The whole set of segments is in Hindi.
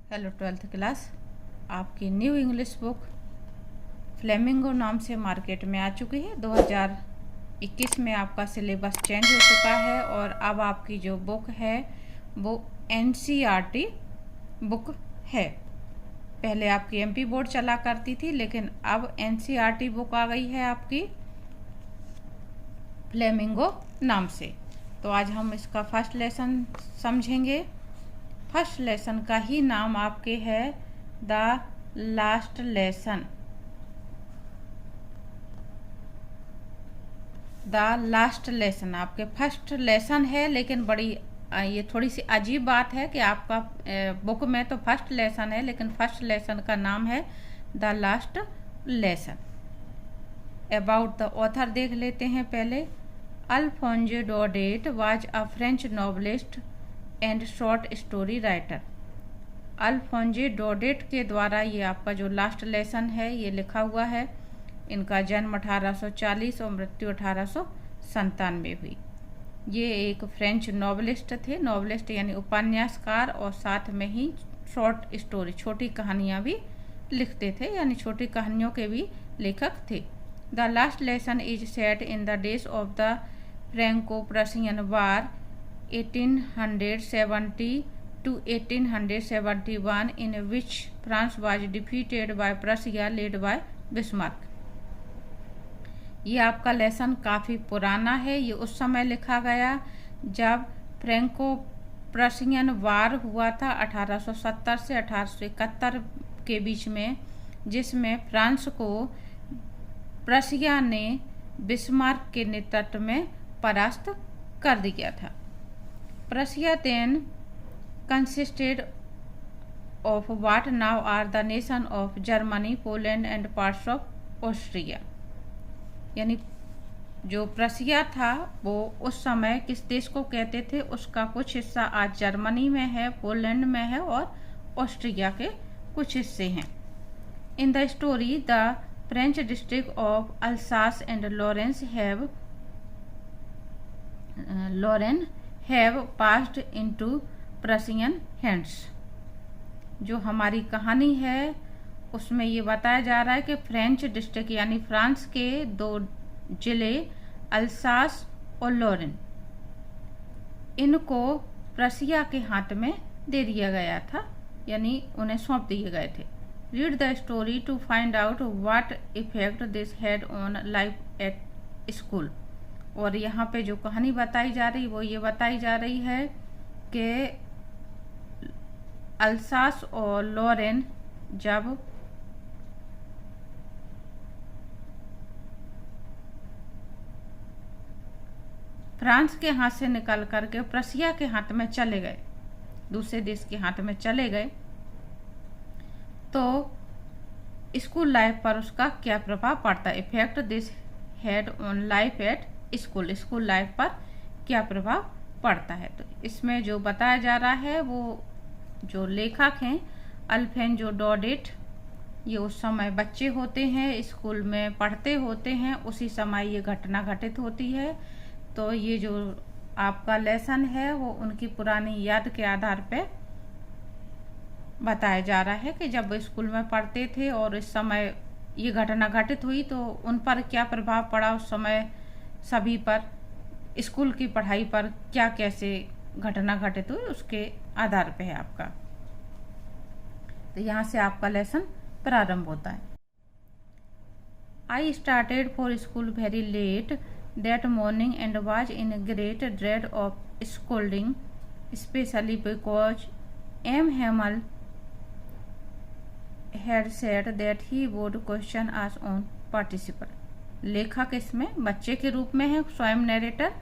Hello 12th class. आपकी न्यू इंग्लिश बुक फ्लेमिंगो नाम से मार्केट में आ चुकी है। 2021 में आपका सिलेबस चेंज हो चुका है और अब आपकी जो बुक है वो NCERT बुक है। पहले आपकी MP बोर्ड चला करती थी, लेकिन अब NCERT बुक आ गई है आपकी फ्लेमिंगो नाम से। तो आज हम इसका फर्स्ट लेसन समझेंगे। फर्स्ट लेसन का ही नाम आपके है the last lesson. The last lesson आपके फर्स्ट लेसन है, लेकिन बड़ी ये थोड़ी सी अजीब बात है कि आपका बुक में तो फर्स्ट लेसन है, लेकिन फर्स्ट लेसन का नाम है the last lesson. About the author देख लेते हैं पहले। Alphonse Daudet was a French novelist and short story writer. Alphonse Daudet के द्वारा ये आपका जो लास्ट लेसन है ये लिखा हुआ है। इनका जन्म 1840 और मृत्यु 1897 हुई। ये एक फ्रेंच नॉवलिस्ट थे। नॉवलिस्ट यानी उपन्यासकार, और साथ में ही शॉर्ट स्टोरी छोटी कहानियाँ भी लिखते थे, यानी छोटी कहानियों के भी लेखक थे। The last lesson is set in the days of the Franco Prussian war 1870 to 1871, in which France was defeated by Prussia led by Bismarck। ये आपका लेसन काफ़ी पुराना है। ये उस समय लिखा गया जब फ्रैंको प्रशियन वार हुआ था 1870 से 1871 के बीच में, जिसमें फ्रांस को प्रशिया ने बिस्मार्क के नेतृत्व में परास्त कर दिया था। Prussia then consisted of what now are the nation of Germany, Poland and parts of Austria। यानी जो प्रशिया था वो उस समय किस देश को कहते थे, उसका कुछ हिस्सा आज जर्मनी में है, पोलैंड में है और ऑस्ट्रिया के कुछ हिस्से हैं। In the story the French district of Alsace and Lorraine have passed into Prussian hands. जो हमारी कहानी है उसमें ये बताया जा रहा है कि फ्रेंच डिस्ट्रिक्ट यानी फ्रांस के दो जिले अल्सास और लॉरेन, इनको प्रशिया के हाथ में दे दिया गया था, यानी उन्हें सौंप दिए गए थे। Read the story to find out what effect this had on life at school. और यहाँ पे जो कहानी बताई जा रही वो ये बताई जा रही है कि अल्सास और लॉरेन जब फ्रांस के हाथ से निकल करके प्रशिया के हाथ में चले गए, दूसरे देश के हाथ में चले गए, तो स्कूल लाइफ पर उसका क्या प्रभाव पड़ता है। Effect this had on life at school, school life पर क्या प्रभाव पड़ता है। तो इसमें जो बताया जा रहा है वो जो लेखक हैं अल्फोंसो डोडेट, ये उस समय बच्चे होते हैं, स्कूल में पढ़ते होते हैं, उसी समय ये घटना घटित होती है। तो ये जो आपका लेसन है वो उनकी पुरानी याद के आधार पे बताया जा रहा है कि जब वो स्कूल में पढ़ते थे और इस समय ये घटना घटित हुई तो उन पर क्या प्रभाव पड़ा, उस समय सभी पर, स्कूल की पढ़ाई पर क्या कैसे घटना घटित हुई, उसके आधार पे है आपका। तो यहाँ से आपका लेसन प्रारंभ होता है। I started for school very late that morning and was in great dread of scolding, especially because M Hamel had said that he would question us on participant। लेखक इसमें बच्चे के रूप में है, स्वयं नरेटर।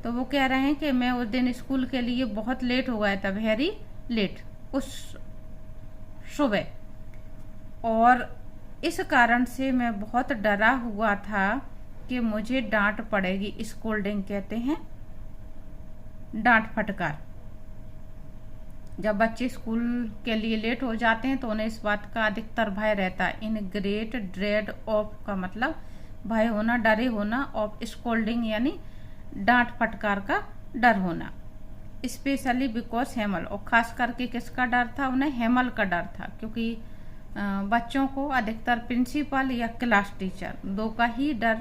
तो वो कह रहे हैं कि मैं उस दिन स्कूल के लिए बहुत लेट हो गया था, वेरी लेट, उस सुबह, और इस कारण से मैं बहुत डरा हुआ था कि मुझे डांट पड़ेगी। स्कोल्डिंग कहते हैं डांट फटकार। जब बच्चे स्कूल के लिए लेट हो जाते हैं तो उन्हें इस बात का अधिकतर भय रहता है। इन ग्रेट ड्रेड ऑफ का मतलब भय होना, डरे होना, ऑफ स्कोल्डिंग यानी डांट फटकार का डर होना। स्पेशली बिकॉज हेमल, और खास करके किसका डर था, उन्हें हेमल का डर था, क्योंकि बच्चों को अधिकतर प्रिंसिपल या क्लास टीचर दो का ही डर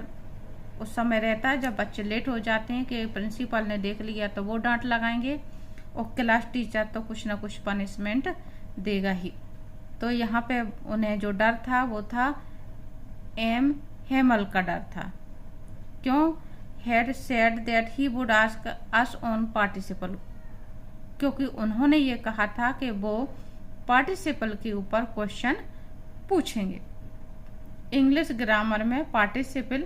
उस समय रहता है जब बच्चे लेट हो जाते हैं कि प्रिंसिपल ने देख लिया तो वो डांट लगाएंगे और क्लास टीचर तो कुछ ना कुछ पनिशमेंट देगा ही। तो यहाँ पे उन्हें जो डर था वो था एम हेमल का डर था। क्यों? Had said that he would ask us on participle, क्योंकि उन्होंने ये कहा था कि वो पार्टिसिपल के ऊपर क्वेश्चन पूछेंगे। इंग्लिश ग्रामर में पार्टिसिपल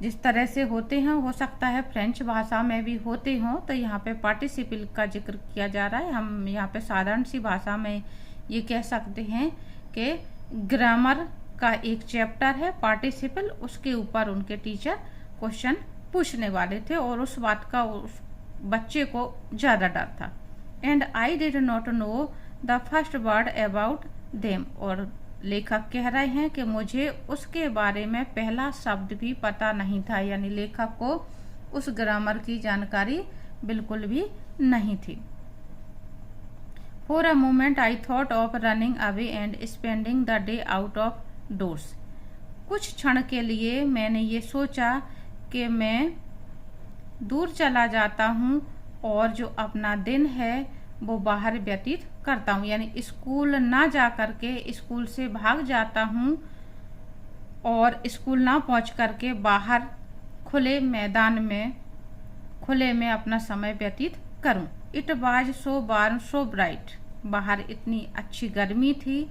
जिस तरह से होते हैं, हो सकता है फ्रेंच भाषा में भी होते हों, तो यहाँ पे पार्टिसिपल का जिक्र किया जा रहा है। हम यहाँ पे साधारण सी भाषा में ये कह सकते हैं कि ग्रामर का एक चैप्टर है पार्टिसिपल, उसके ऊपर उनके टीचर क्वेश्चन पूछने वाले थे और उस बात का उस बच्चे को ज़्यादा डर था। And I did not know the first word about them, और लेखक कह रहे हैं कि मुझे उसके बारे में पहला शब्द भी पता नहीं था, यानी लेखक को उस ग्रामर की जानकारी बिल्कुल भी नहीं थी। For a moment I thought of running away and spending the day out of doors, कुछ क्षण के लिए मैंने ये सोचा कि मैं दूर चला जाता हूँ और जो अपना दिन है वो बाहर व्यतीत करता हूँ, यानी स्कूल ना जा करके स्कूल से भाग जाता हूँ और स्कूल ना पहुँच करके बाहर खुले मैदान में खुले में अपना समय व्यतीत करूँ। It was so warm so bright, बाहर इतनी अच्छी गर्मी थी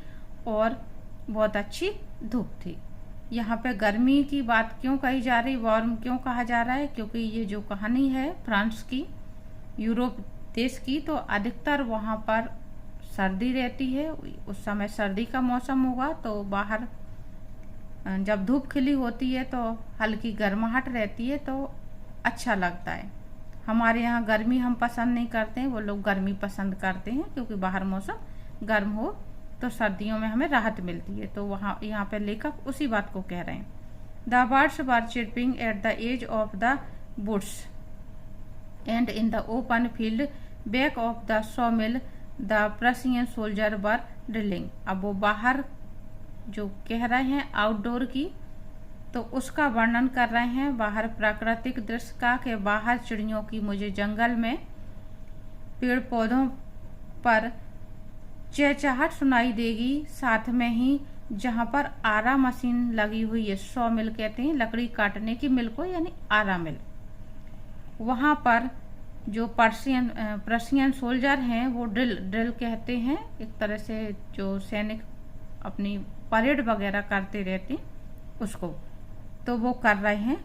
और बहुत अच्छी धूप थी। यहाँ पे गर्मी की बात क्यों कही जा रही, वार्म क्यों कहा जा रहा है, क्योंकि ये जो कहानी है फ्रांस की, यूरोप देश की, तो अधिकतर वहाँ पर सर्दी रहती है। उस समय सर्दी का मौसम होगा तो बाहर जब धूप खिली होती है तो हल्की गर्माहट रहती है, तो अच्छा लगता है। हमारे यहाँ गर्मी हम पसंद नहीं करते हैं, वो लोग गर्मी पसंद करते हैं, क्योंकि बाहर मौसम गर्म हो तो सर्दियों में हमें राहत मिलती है। तो वहाँ यहाँ पे लेखक उसी बात को कह रहे हैं। The birds were chirping at the edge of the woods and in the open field back of the sawmill the Prussian soldiers were drilling. अब वो बाहर जो कह रहे हैं आउटडोर की, तो उसका वर्णन कर रहे हैं बाहर प्राकृतिक दृश्य का, कि बाहर चिड़ियों की मुझे जंगल में पेड़ पौधों पर चहचहाट सुनाई देगी, साथ में ही जहाँ पर आरा मशीन लगी हुई है, सॉ मिल कहते हैं लकड़ी काटने की मिल को, यानी आरा मिल, वहाँ पर जो प्रशियन सोल्जर हैं वो ड्रिल कहते हैं, एक तरह से जो सैनिक अपनी परेड वगैरह करते रहते उसको, तो वो कर रहे हैं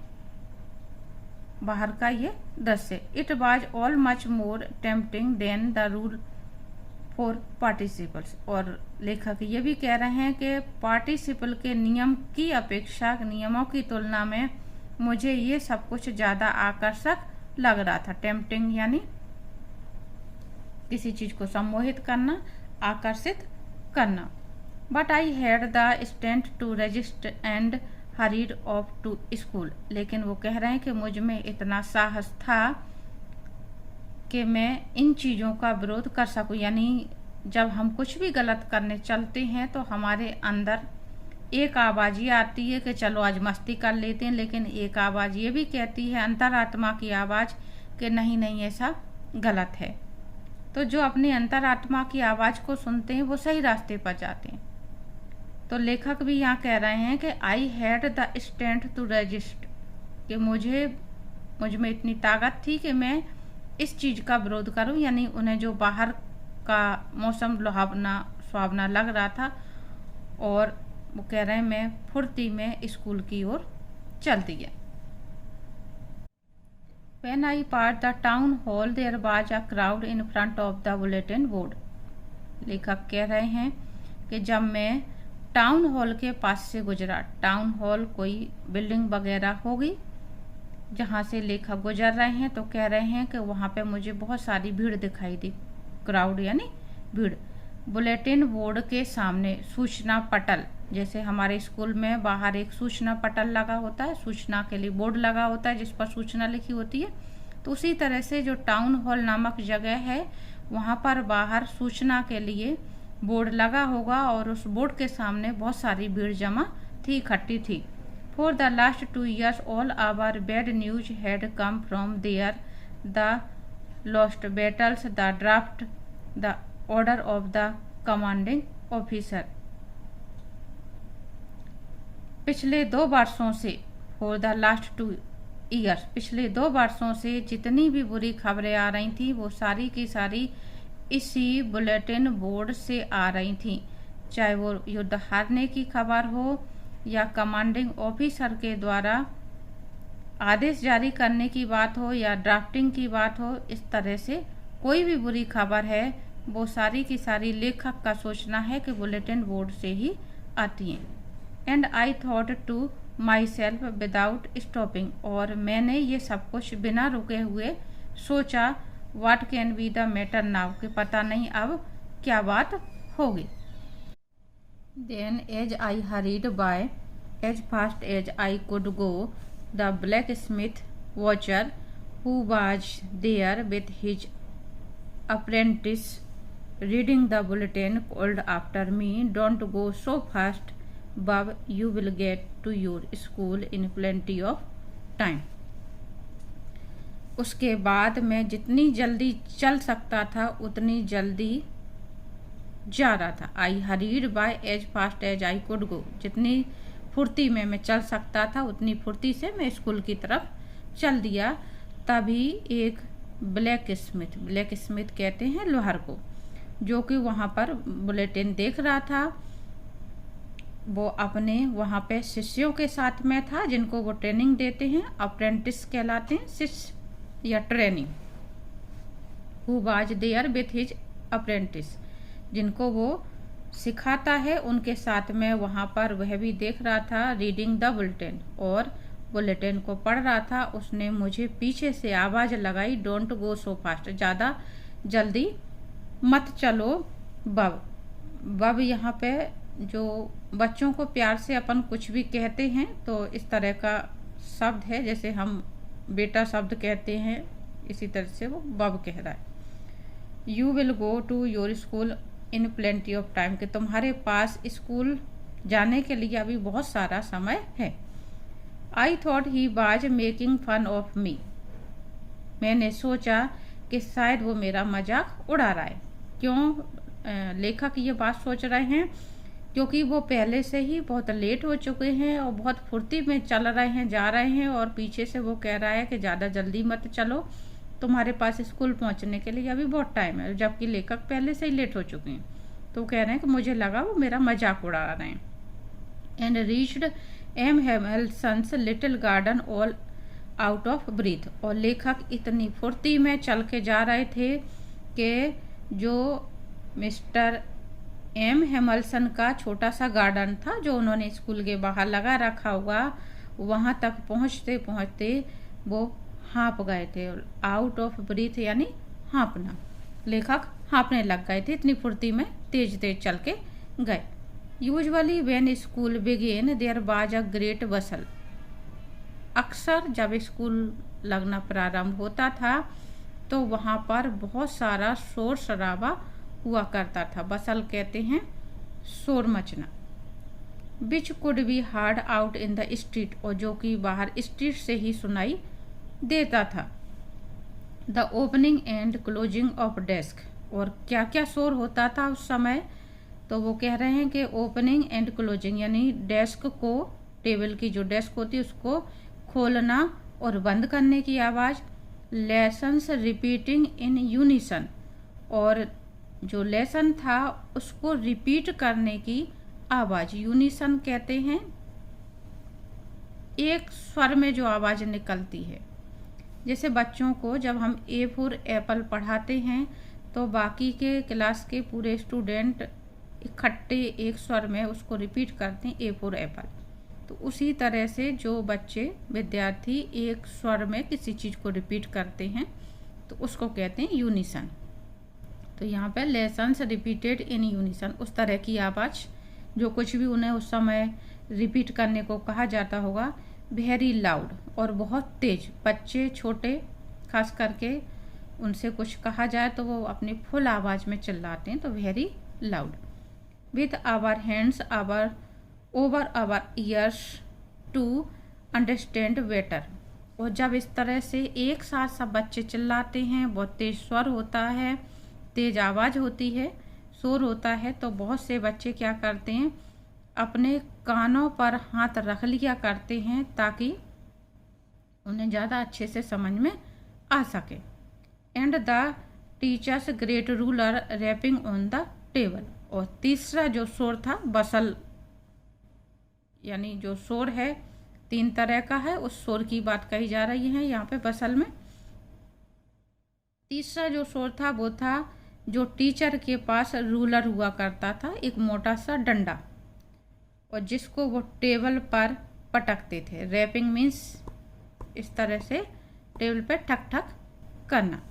बाहर का ये दृश्य। It was all much more tempting than the rule for participles, और लेखक ये भी कह रहे हैं कि पार्टिसिपल के नियम की अपेक्षा, नियमों की तुलना में मुझे ये सब कुछ ज़्यादा आकर्षक लग रहा था। टेम्पटिंग यानी किसी चीज को सम्मोहित करना, आकर्षित करना। But I had the strength to resist and hurried off to school, लेकिन वो कह रहे हैं कि मुझ में इतना साहस था कि मैं इन चीज़ों का विरोध कर सकूं। यानी जब हम कुछ भी गलत करने चलते हैं तो हमारे अंदर एक आवाज़ ये आती है कि चलो आज मस्ती कर लेते हैं, लेकिन एक आवाज़ ये भी कहती है, अंतरात्मा की आवाज़, कि नहीं नहीं ऐसा गलत है। तो जो अपनी अंतरात्मा की आवाज़ को सुनते हैं वो सही रास्ते पर जाते हैं। तो लेखक भी यहाँ कह रहे हैं कि I had the strength to resist, कि मुझ में इतनी ताकत थी कि मैं इस चीज़ का विरोध करूं, यानी उन्हें जो बाहर का मौसम सुहावना लग रहा था, और वो कह रहे हैं मैं फुर्ती में स्कूल की ओर चल दिया। When I passed the town hall, there was a crowd in front of the bulletin board. लेखक कह रहे हैं कि जब मैं टाउन हॉल के पास से गुजरा, टाउन हॉल कोई बिल्डिंग वगैरह होगी जहाँ से लेखक गुजर रहे हैं, तो कह रहे हैं कि वहाँ पे मुझे बहुत सारी भीड़ दिखाई दी। क्राउड यानी भीड़। बुलेटिन बोर्ड के सामने सूचना पटल, जैसे हमारे स्कूल में बाहर एक सूचना पटल लगा होता है, सूचना के लिए बोर्ड लगा होता है जिस पर सूचना लिखी होती है, तो उसी तरह से जो टाउन हॉल नामक जगह है वहाँ पर बाहर सूचना के लिए बोर्ड लगा होगा और उस बोर्ड के सामने बहुत सारी भीड़ जमा थी, इकट्ठी थी। For the last 2 years all our bad news had come from there, the lost battles, the draft, the order of the commanding officer. पिछले 2 वर्षों से, फॉर द लास्ट 2 years, पिछले 2 वर्षों से जितनी भी बुरी खबरें आ रही थी वो सारी की सारी इसी बुलेटिन बोर्ड से आ रही थी, चाहे वो युद्ध हारने की खबर हो या कमांडिंग ऑफिसर के द्वारा आदेश जारी करने की बात हो या ड्राफ्टिंग की बात हो। इस तरह से कोई भी बुरी खबर है वो सारी की सारी लेखक का सोचना है कि बुलेटिन बोर्ड से ही आती हैं। And I thought to myself without stopping, और मैंने ये सब कुछ बिना रुके हुए सोचा, what can be the matter now, कि पता नहीं अब क्या बात होगी। Then as I hurried by as fast as I could go, the blacksmith Wachter who was there with his apprentice reading the bulletin called after me, don't go so fast bub, you will get to your school in plenty of time. उसके बाद मैं जितनी जल्दी चल सकता था उतनी जल्दी जा रहा था। I hurried by as fast as I could go, जितनी फुर्ती में मैं चल सकता था उतनी फुर्ती से मैं स्कूल की तरफ चल दिया। तभी एक ब्लैक स्मिथ कहते हैं लोहार को, जो कि वहाँ पर बुलेटिन देख रहा था, वो अपने वहाँ पे शिष्यों के साथ में था जिनको वो ट्रेनिंग देते हैं, अप्रेंटिस कहलाते हैं, शिष्य या training. Who was there with his apprentice, जिनको वो सिखाता है उनके साथ में वहाँ पर वह भी देख रहा था, रीडिंग द बुलेटिन, और बुलेटिन को पढ़ रहा था। उसने मुझे पीछे से आवाज़ लगाई, डोंट गो सो फास्ट, ज़्यादा जल्दी मत चलो बब। यहाँ पे जो बच्चों को प्यार से अपन कुछ भी कहते हैं तो इस तरह का शब्द है, जैसे हम बेटा शब्द कहते हैं, इसी तरह से वो बब कह रहा है। You will go to your school in plenty of time, कि तुम्हारे पास स्कूल जाने के लिए अभी बहुत सारा समय है। I thought he was making fun of me, मैंने सोचा कि शायद वो मेरा मजाक उड़ा रहा है। क्यों लेखक ये बात सोच रहे हैं? क्योंकि वो पहले से ही बहुत लेट हो चुके हैं और बहुत फुर्ती में चल रहे हैं, जा रहे हैं, और पीछे से वो कह रहा है कि ज़्यादा जल्दी मत चलो, तुम्हारे पास स्कूल पहुंचने के लिए अभी बहुत टाइम है, जबकि लेखक पहले से ही लेट हो चुके हैं। तो कह रहे हैं कि मुझे लगा वो मेरा मजाक उड़ा रहे हैं। And reached M Hamelson's little garden all out of breath, और लेखक इतनी फुर्ती में चल के जा रहे थे कि जो मिस्टर एम हेमल्सन का छोटा सा गार्डन था जो उन्होंने स्कूल के बाहर लगा रखा हुआ, वहां तक पहुंचते पहुंचते वो हाँप गए थे। आउट ऑफ ब्रीथ यानी हाँपना, लेखक हाँपने लग गए थे, इतनी फुर्ती में तेज तेज चल के गए। Usually when school began there was a great bustle, अक्सर जब स्कूल लगना प्रारंभ होता था तो वहाँ पर बहुत सारा शोर शराबा हुआ करता था। बसल कहते हैं शोर मचना। Which could be heard out in the street, और जो कि बाहर स्ट्रीट से ही सुनाई देता था। The opening and closing of desk, और क्या क्या शोर होता था उस समय, तो वो कह रहे हैं कि ओपनिंग एंड क्लोजिंग यानी डेस्क को, टेबल की जो डेस्क होती है उसको खोलना और बंद करने की आवाज़। लेसन्स रिपीटिंग इन यूनिसन, और जो लेसन था उसको रिपीट करने की आवाज़। यूनिसन कहते हैं एक स्वर में जो आवाज़ निकलती है। जैसे बच्चों को जब हम ए फॉर एप्पल पढ़ाते हैं तो बाकी के क्लास के पूरे स्टूडेंट इकट्ठे एक स्वर में उसको रिपीट करते हैं, ए फॉर एप्पल। तो उसी तरह से जो बच्चे विद्यार्थी एक स्वर में किसी चीज़ को रिपीट करते हैं तो उसको कहते हैं यूनिसन। तो यहाँ पे लेसन्स रिपीटेड इन यूनिसन, उस तरह की आवाज़ जो कुछ भी उन्हें उस समय रिपीट करने को कहा जाता होगा। वेरी लाउड, और बहुत तेज। बच्चे छोटे खास करके उनसे कुछ कहा जाए तो वो अपनी फुल आवाज़ में चिल्लाते हैं, तो very loud. With our hands our over our ears to understand better. और जब इस तरह से एक साथ सब बच्चे चिल्लाते हैं, बहुत तेज स्वर होता है, तेज आवाज़ होती है, शोर होता है, तो बहुत से बच्चे क्या करते हैं, अपने कानों पर हाथ रख लिया करते हैं ताकि उन्हें ज़्यादा अच्छे से समझ में आ सके। And the teacher's great ruler rapping on the table. और तीसरा जो शोर था बसल, यानी जो शोर है 3 तरह का है, उस शोर की बात कही जा रही है यहाँ पे बसल में। तीसरा जो शोर था वो था जो टीचर के पास रूलर हुआ करता था, एक मोटा सा डंडा, और जिसको वो टेबल पर पटकते थे। रैपिंग मीन्स इस तरह से टेबल पे ठक ठक करना।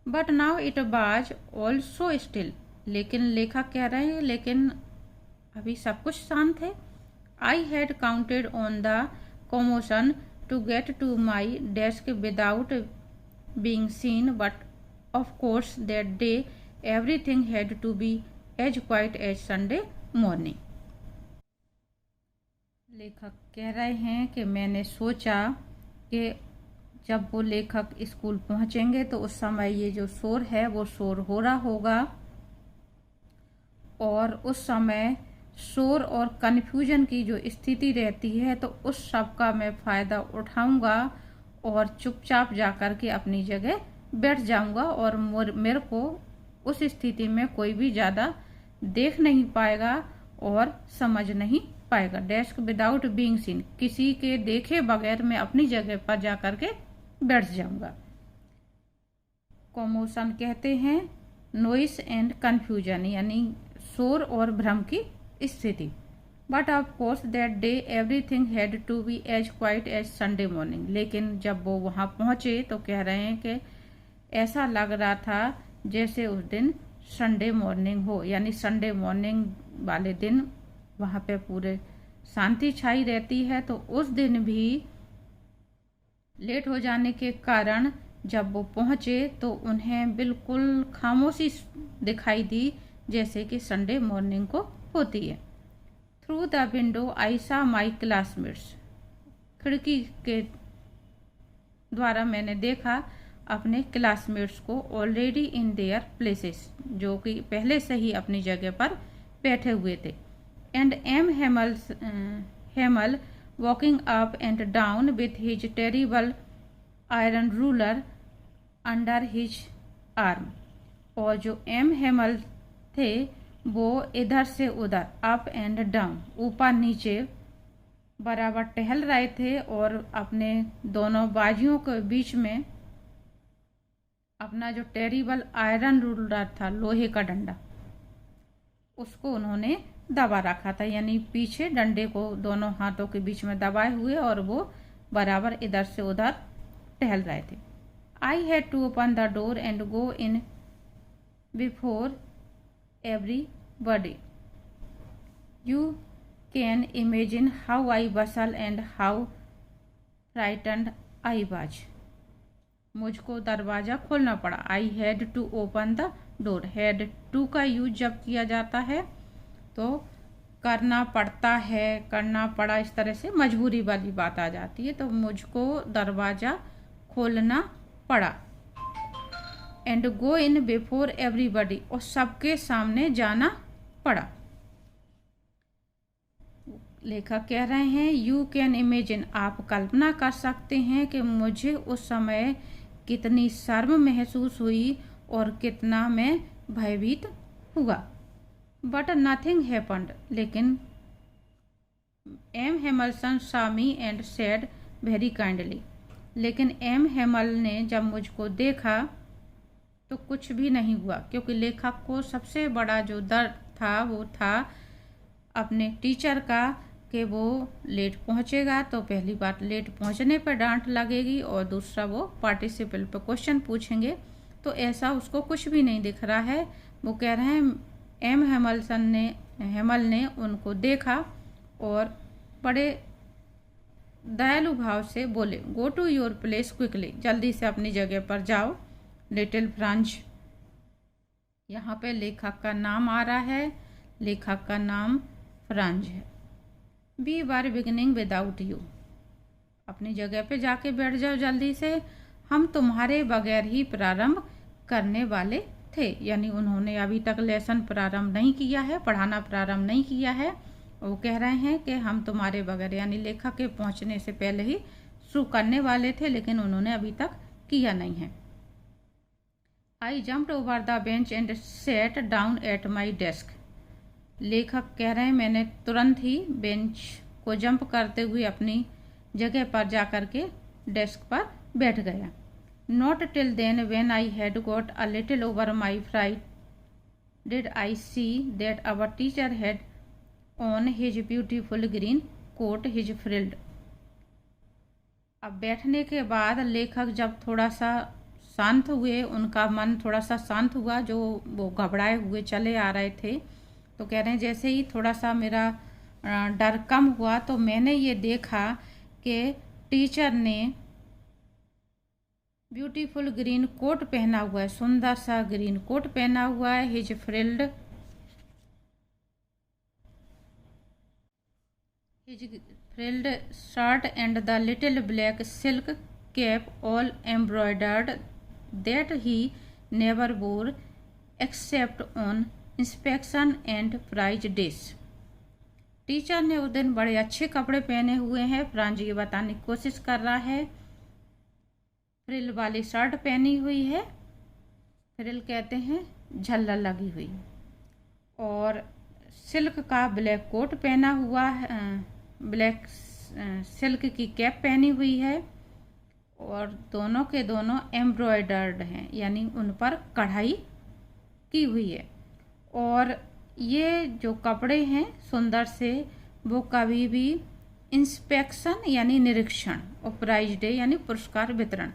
But now it was also still. लेकिन लेखक कह रहे हैं लेकिन अभी सब कुछ शांत है। I had counted on the commotion to get to my desk without being seen, but of course that day everything had to be as quiet as Sunday morning. लेखक कह रहे हैं कि मैंने सोचा कि जब वो लेखक स्कूल पहुंचेंगे तो उस समय ये जो शोर है वो शोर हो रहा होगा, और उस समय शोर और कन्फ्यूजन की जो स्थिति रहती है तो उस सब का मैं फ़ायदा उठाऊंगा और चुपचाप जाकर के अपनी जगह बैठ जाऊंगा, और मेरे को उस स्थिति में कोई भी ज़्यादा देख नहीं पाएगा और समझ नहीं पाएगा। डेस्क विदाउट बीइंग सीन, किसी के देखे बगैर मैं अपनी जगह पर जाकर के बैठ जाऊंगा। कॉमोशन कहते हैं नॉइस एंड कन्फ्यूजन, यानी शोर और भ्रम की स्थिति। But of course that day everything had to be as quiet as Sunday morning. लेकिन जब वो वहाँ पहुँचे तो कह रहे हैं कि ऐसा लग रहा था जैसे उस दिन संडे मॉर्निंग हो, यानी संडे मॉर्निंग वाले दिन वहाँ पे पूरे शांति छाई रहती है। तो उस दिन भी लेट हो जाने के कारण जब वो पहुँचे तो उन्हें बिल्कुल खामोशी दिखाई दी जैसे कि संडे मॉर्निंग को होती है। थ्रू द विंडो आई सा माई क्लासमेट्स। खिड़की के द्वारा मैंने देखा अपने क्लासमेट्स को ऑलरेडी इन देयर प्लेसेस, जो कि पहले से ही अपनी जगह पर बैठे हुए थे। And M Hamel walking up and down with his terrible iron ruler under his arm. और जो एम हेमल थे वो इधर से उधर, अप एंड डाउन, ऊपर नीचे बराबर टहल रहे थे, और अपने दोनों बाजुओं के बीच में अपना जो टेरिबल आयरन रूलर था, लोहे का डंडा, उसको उन्होंने दबा रखा था, यानी पीछे डंडे को दोनों हाथों के बीच में दबाए हुए, और वो बराबर इधर से उधर टहल रहे थे। I had to open the door and go in before everybody. You can imagine how I bustled and how frightened I was. मुझको दरवाज़ा खोलना पड़ा। I had to open the door. had to का यूज जब किया जाता है तो करना पड़ता है, करना पड़ा, इस तरह से मजबूरी वाली बात आ जाती है। तो मुझको दरवाज़ा खोलना पड़ा। And go in before everybody, और सबके सामने जाना पड़ा। लेखक कह रहे हैं यू कैन इमेजिन, आप कल्पना कर सकते हैं कि मुझे उस समय कितनी शर्म महसूस हुई और कितना मैं भयभीत हुआ। बट नथिंग हैपेंड, लेकिन M Hamelson saw me and said very kindly. लेकिन एम हेमल ने जब मुझको देखा तो कुछ भी नहीं हुआ, क्योंकि लेखक को सबसे बड़ा जो डर था वो था अपने टीचर का कि वो लेट पहुंचेगा तो पहली बात लेट पहुंचने पर डांट लगेगी, और दूसरा वो पार्टिसिपल पे क्वेश्चन पूछेंगे। तो ऐसा उसको कुछ भी नहीं दिख रहा है। वो कह रहे हैं एम हेमल ने उनको देखा और बड़े दयालु भाव से बोले, go to your place quickly, जल्दी से अपनी जगह पर जाओ। लिटिल फ्रांज, यहाँ पे लेखक का नाम आ रहा है, लेखक का नाम फ्रांज है। We were beginning without you, अपनी जगह पे जाके बैठ जाओ जल्दी से, हम तुम्हारे बगैर ही प्रारंभ करने वाले थे। यानी उन्होंने अभी तक लेसन प्रारंभ नहीं किया है, पढ़ाना प्रारंभ नहीं किया है। वो कह रहे हैं कि हम तुम्हारे बगैर, यानी लेखक के पहुंचने से पहले ही शुरू करने वाले थे, लेकिन उन्होंने अभी तक किया नहीं है। आई jumped over the bench and set down at my desk, लेखक कह रहे हैं मैंने तुरंत ही बेंच को जंप करते हुए अपनी जगह पर जाकर के डेस्क पर बैठ गया। Not till then when I had got a little over my fright did I see that our teacher had on his beautiful green coat his frilled. अब बैठने के बाद लेखक जब थोड़ा सा शांत हुए, उनका मन थोड़ा सा शांत हुआ, जो वो घबराए हुए चले आ रहे थे, तो कह रहे हैं जैसे ही थोड़ा सा मेरा डर कम हुआ तो मैंने ये देखा कि टीचर ने ब्यूटीफुल ग्रीन कोट पहना हुआ है, सुंदर सा ग्रीन कोट पहना हुआ है। His frilled shirt and the little black silk cap all embroidered that he never wore except on inspection and prize days. Teacher ने उस दिन बड़े अच्छे कपड़े पहने हुए हैं, फ्रांज ये बताने की कोशिश कर रहा है। फ्रिल वाली शर्ट पहनी हुई है, फ्रिल कहते हैं झल्लर लगी हुई, और सिल्क का ब्लैक कोट पहना हुआ है, ब्लैक सिल्क की कैप पहनी हुई है, और दोनों के दोनों एम्ब्रॉयडर्ड हैं, यानी उन पर कढ़ाई की हुई है। और ये जो कपड़े हैं सुंदर से, वो कभी भी इंस्पेक्शन यानी निरीक्षण और प्राइज डे यानी पुरस्कार वितरण,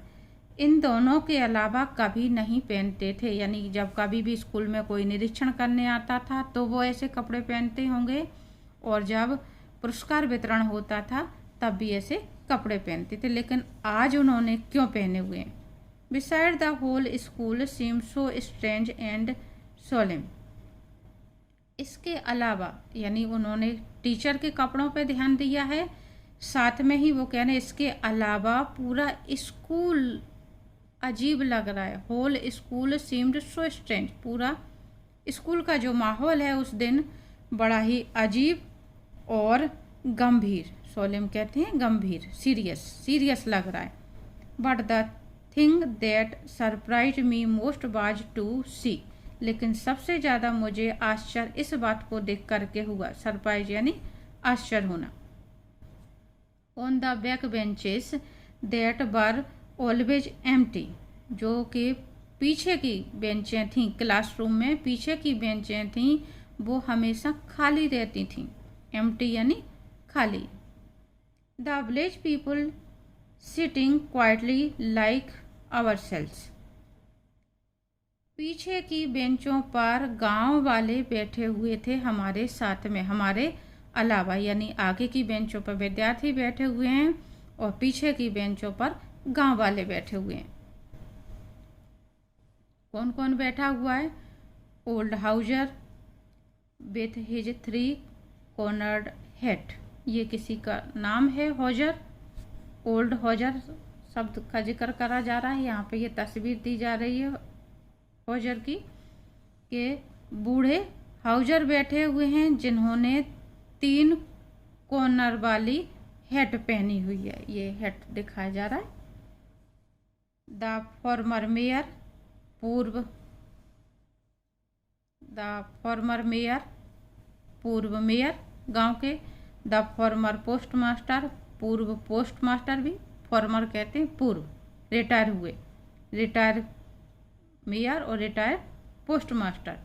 इन दोनों के अलावा कभी नहीं पहनते थे। यानी जब कभी भी स्कूल में कोई निरीक्षण करने आता था तो वो ऐसे कपड़े पहनते होंगे, और जब पुरस्कार वितरण होता था तब भी ऐसे कपड़े पहनते थे। लेकिन आज उन्होंने क्यों पहने हुए हैं? Beside the whole school seem so strange and solemn, इसके अलावा, यानी उन्होंने टीचर के कपड़ों पे ध्यान दिया है, साथ में ही वो कह रहे हैं इसके अलावा पूरा स्कूल अजीब लग रहा है। Whole school seemed so strange, पूरा स्कूल का जो माहौल है उस दिन बड़ा ही अजीब और गंभीर, सोलेम कहते हैं गंभीर, सीरियस लग रहा है। But the thing that surprised me most was to see, लेकिन सबसे ज़्यादा मुझे आश्चर्य इस बात को देख करके हुआ, सरप्राइज यानी आश्चर्य होना। On the back benches that were always empty, जो कि पीछे की बेंचें थीं, क्लासरूम में पीछे की बेंचें थीं, वो हमेशा खाली रहती थीं। एम्प्टी यानी खाली। The village people sitting quietly like ourselves, पीछे की बेंचों पर गांव वाले बैठे हुए थे हमारे साथ में, हमारे अलावा, यानी आगे की बेंचों पर विद्यार्थी बैठे हुए हैं और पीछे की बेंचों पर गांव वाले बैठे हुए हैं। कौन कौन बैठा हुआ है? Old Houser with his 3 cornered head, ये किसी का नाम है हॉजर। ओल्ड हॉजर शब्द का जिक्र करा जा रहा है, यहाँ पे ये तस्वीर दी जा रही है हॉजर की, के बूढ़े हाउजर बैठे हुए हैं जिन्होंने 3 कॉर्नर वाली हैट पहनी हुई है, ये हैट दिखाया जा रहा है। द फॉर्मर मेयर पूर्व मेयर गांव के। द फॉर्मर पोस्ट मास्टर, पूर्व पोस्ट मास्टर भी, फॉर्मर कहते हैं पूर्व, रिटायर हुए, रिटायर मेयर और retire post master.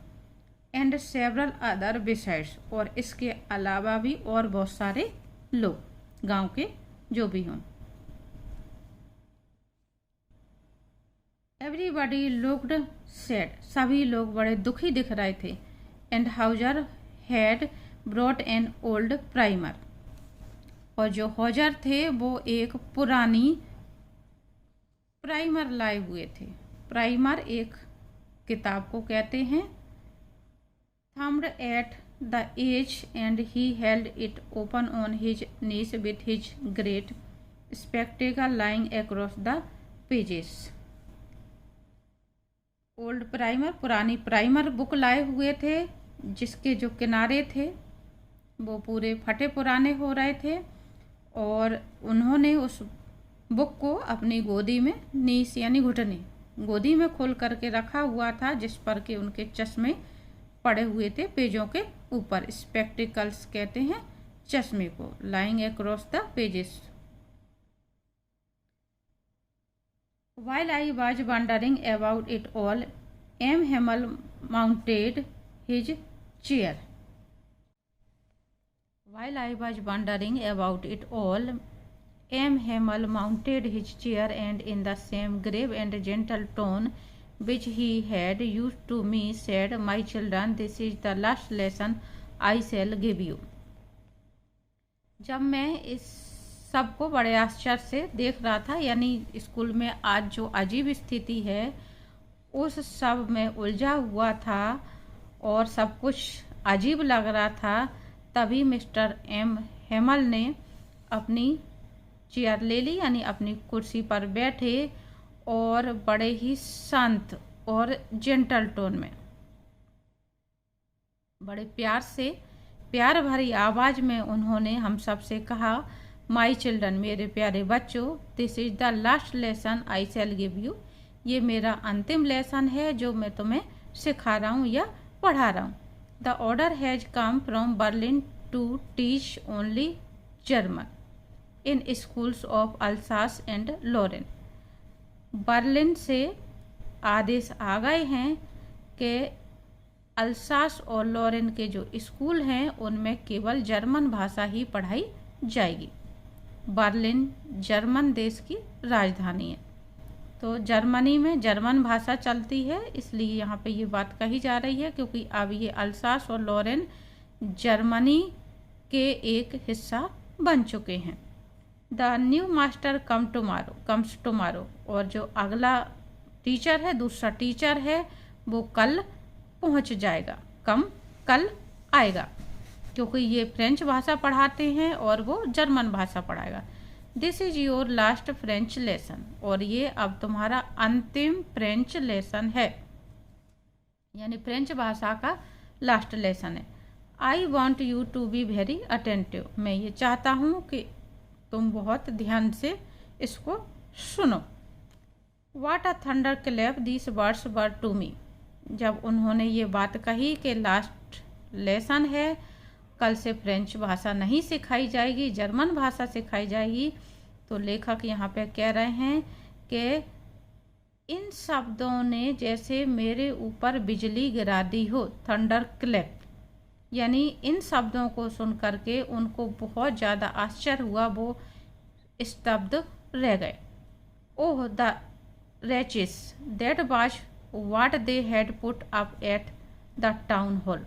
And several other besides, और इसके अलावा भी और बहुत सारे लोग गांव के जो भी हों। एवरीबडी लुक्ड सैड, सभी लोग बड़े दुखी दिख रहे थे। And Houser had brought an old primer, और जो हॉजर थे वो एक पुरानी प्राइमर लाए हुए थे। प्राइमर एक किताब को कहते हैं। Thumbed at the edge and he held it open on his knees with his great spectacle lying across the pages. Old primer, पुरानी प्राइमर बुक लाए हुए थे जिसके जो किनारे थे वो पूरे फटे पुराने हो रहे थे, और उन्होंने उस बुक को अपनी गोदी में, नीस यानी घुटने, गोदी में खोल करके रखा हुआ था, जिस पर के उनके चश्मे पड़े हुए थे पेजों के ऊपर। स्पेक्टिकल्स कहते हैं चश्मे को। Lying across the pages. While I was wondering about it all, M. Hamel mounted his chair. While I was wondering about it all, M. Hamel mounted his chair and in the same grave and gentle tone which he had used to me said, "My children, this is the last lesson I shall give you." जब मैं इस सबको बड़े आश्चर्य से देख रहा था, यानी स्कूल में आज जो अजीब स्थिति है उस सब में उलझा हुआ था और सब कुछ अजीब लग रहा था, तभी मिस्टर एम हेमल ने अपनी चेयर ले ली, यानी अपनी कुर्सी पर बैठे और बड़े ही शांत और जेंटल टोन में, बड़े प्यार से, प्यार भरी आवाज़ में उन्होंने हम सब से कहा, माई चिल्ड्रन, मेरे प्यारे बच्चों, this is the last lesson I shell give you. ये मेरा अंतिम लेसन है जो मैं तुम्हें सिखा रहा हूँ या पढ़ा रहा हूँ। The order has come from Berlin to teach only German in schools of Alsace and Lorraine. Berlin से आदेश आ गए हैं कि अल्सास और लोरेन के जो स्कूल हैं उनमें केवल जर्मन भाषा ही पढ़ाई जाएगी। बर्लिन जर्मन देश की राजधानी है, तो जर्मनी में जर्मन भाषा चलती है, इसलिए यहाँ पे ये बात कही जा रही है क्योंकि अब ये अल्सास और लोरेन जर्मनी के एक हिस्सा बन चुके हैं। The new master comes tomorrow, और जो अगला टीचर है, दूसरा टीचर है, वो कल पहुँच जाएगा। कल आएगा, क्योंकि ये फ्रेंच भाषा पढ़ाते हैं और वो जर्मन भाषा पढ़ाएगा। This is your last French lesson, और ये अब तुम्हारा अंतिम फ्रेंच लेसन है, यानी फ्रेंच भाषा का लास्ट लेसन है। I want you to be very attentive, मैं ये चाहता हूँ कि तुम बहुत ध्यान से इसको सुनो। What a thunderclap this words were to me. जब उन्होंने ये बात कही कि लास्ट लेसन है, कल से फ्रेंच भाषा नहीं सिखाई जाएगी, जर्मन भाषा सिखाई जाएगी, तो लेखक यहाँ पे कह रहे हैं कि इन शब्दों ने जैसे मेरे ऊपर बिजली गिरा दी हो। थंडर क्लैप, यानी इन शब्दों को सुन करके उनको बहुत ज़्यादा आश्चर्य हुआ, वो स्तब्ध रह गए। Oh the wretches, that was what they had put up at the town hall.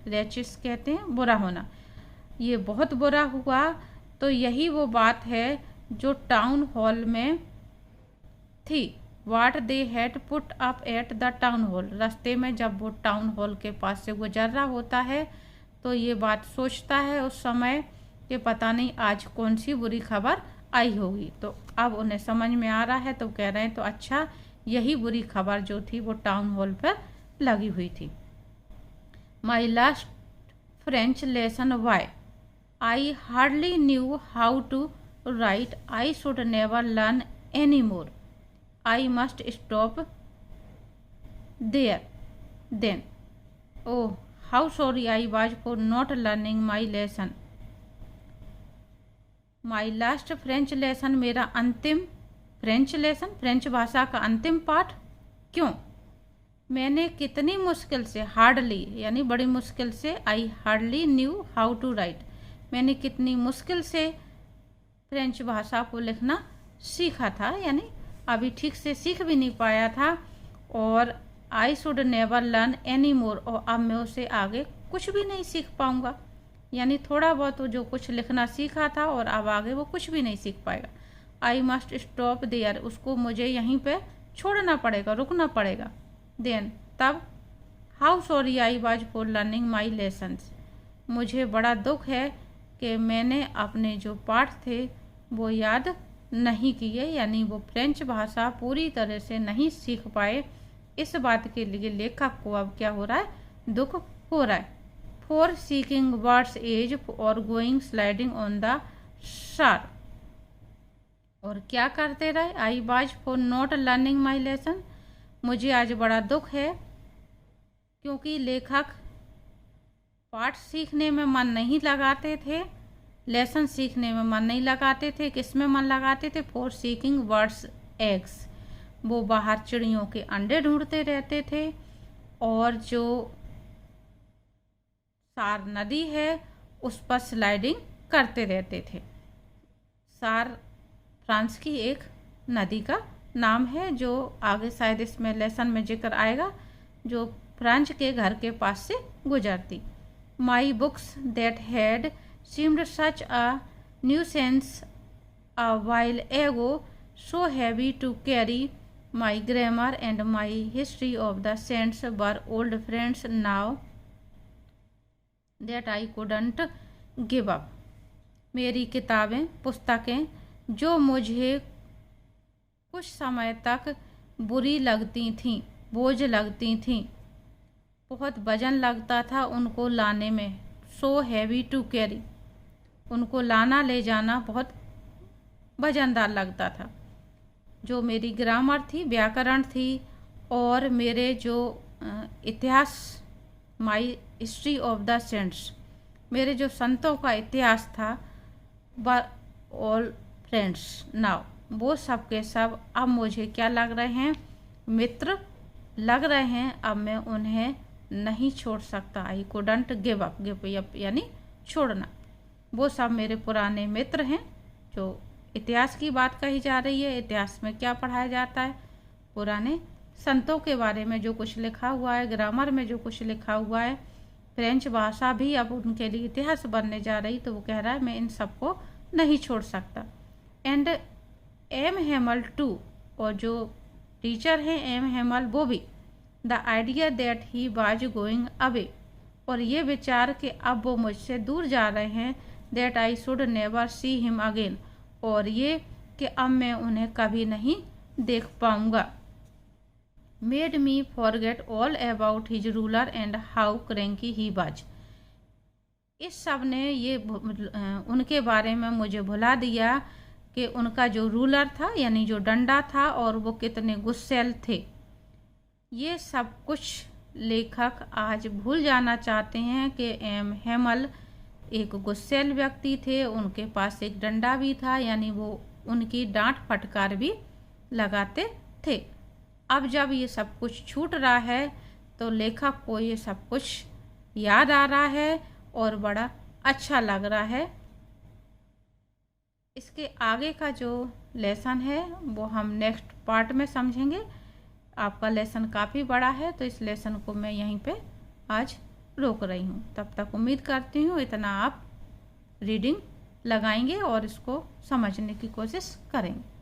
Wretches कहते हैं बुरा होना, ये बहुत बुरा हुआ, तो यही वो बात है जो टाउन हॉल में थी। What they had put up at the town hall, रास्ते में जब वो टाउन हॉल के पास से गुजर रहा होता है तो ये बात सोचता है उस समय कि पता नहीं आज कौन सी बुरी खबर आई होगी। तो अब उन्हें समझ में आ रहा है, तो कह रहे हैं तो अच्छा, यही बुरी खबर जो थी वो टाउन हॉल पर लगी हुई थी। My last French lesson, why? I hardly knew how to write. I should never learn anymore. I must stop there. Then, oh, how sorry I was for not learning my lesson. My last French lesson, मेरा अंतिम फ्रेंच लेसन, फ्रेंच भाषा का अंतिम पाठ। क्यों? मैंने कितनी मुश्किल से, हार्डली यानी बड़ी मुश्किल से, I hardly knew how to write, मैंने कितनी मुश्किल से फ्रेंच भाषा को लिखना सीखा था, यानी अभी ठीक से सीख भी नहीं पाया था। और I should never learn any more, और अब मैं उसे आगे कुछ भी नहीं सीख पाऊंगा। यानी थोड़ा बहुत जो कुछ लिखना सीखा था और अब आगे वो कुछ भी नहीं सीख पाएगा। आई मस्ट स्टॉप देयर, उसको मुझे यहीं पे छोड़ना पड़ेगा, रुकना पड़ेगा। देन, तब, how sorry I was for learning my lessons, मुझे बड़ा दुख है कि मैंने अपने जो पाठ थे वो याद नहीं किए, यानी वो फ्रेंच भाषा पूरी तरह से नहीं सीख पाए। इस बात के लिए लेखक को अब क्या हो रहा है, दुख हो रहा है। फॉर सीकिंग वर्ड्स एज और गोइंग स्लाइडिंग ऑन द शार, और क्या करते रहे, I was for not learning my lesson, मुझे आज बड़ा दुख है क्योंकि लेखक पाठ सीखने में मन नहीं लगाते थे, लेसन सीखने में मन नहीं लगाते थे। किस में मन लगाते थे, फॉर सीकिंग बर्ड्स एग्स, वो बाहर चिड़ियों के अंडे ढूंढते रहते थे, और जो सार नदी है उस पर स्लाइडिंग करते रहते थे। सार फ्रांस की एक नदी का नाम है जो आगे शायद इसमें लेसन में जिक्र आएगा, जो फ्रांस के घर के पास से गुजरती। My books that had seemed such a nuisance a while ago, so heavy to carry, my grammar and my history of the saints were old friends now that I couldn't give up, मेरी किताबें, पुस्तकें जो मुझे कुछ समय तक बुरी लगती थीं, बोझ लगती थीं, बहुत वजन लगता था उनको लाने में, सो हैवी टू कैरी, उनको लाना ले जाना बहुत वजनदार लगता था। जो मेरी ग्रामर थी, व्याकरण थी, और मेरे जो इतिहास, माई हिस्ट्री ऑफ द सेंट्स, मेरे जो संतों का इतिहास था, ऑल फ्रेंड्स नाउ, वो सब के सब अब मुझे क्या लग रहे हैं, मित्र लग रहे हैं। अब मैं उन्हें नहीं छोड़ सकता। I couldn't give up, give up यानी छोड़ना। वो सब मेरे पुराने मित्र हैं। जो इतिहास की बात कही जा रही है, इतिहास में क्या पढ़ाया जाता है, पुराने संतों के बारे में जो कुछ लिखा हुआ है, ग्रामर में जो कुछ लिखा हुआ है, फ्रेंच भाषा भी अब उनके लिए इतिहास बनने जा रही, तो वो कह रहा है मैं इन सबको नहीं छोड़ सकता। एंड एम हेमल टू, और जो टीचर हैं एम हेमल वो भी, the idea that he was going away, और ये विचार कि अब वो मुझसे दूर जा रहे हैं, that I should never see him again, और ये कि अब मैं उन्हें कभी नहीं देख पाऊंगा, made me forget all about his ruler and how cranky he was, इस सब ने ये उनके बारे में मुझे भुला दिया कि उनका जो रूलर था यानी जो डंडा था, और वो कितने गुस्सैल थे। ये सब कुछ लेखक आज भूल जाना चाहते हैं कि एम हेमल एक गुस्सैल व्यक्ति थे, उनके पास एक डंडा भी था, यानी वो उनकी डांट फटकार भी लगाते थे। अब जब ये सब कुछ छूट रहा है तो लेखक को ये सब कुछ याद आ रहा है और बड़ा अच्छा लग रहा है। इसके आगे का जो लेसन है वो हम नेक्स्ट पार्ट में समझेंगे। आपका लेसन काफ़ी बड़ा है, तो इस लेसन को मैं यहीं पे आज रोक रही हूँ। तब तक उम्मीद करती हूँ इतना आप रीडिंग लगाएंगे और इसको समझने की कोशिश करेंगे।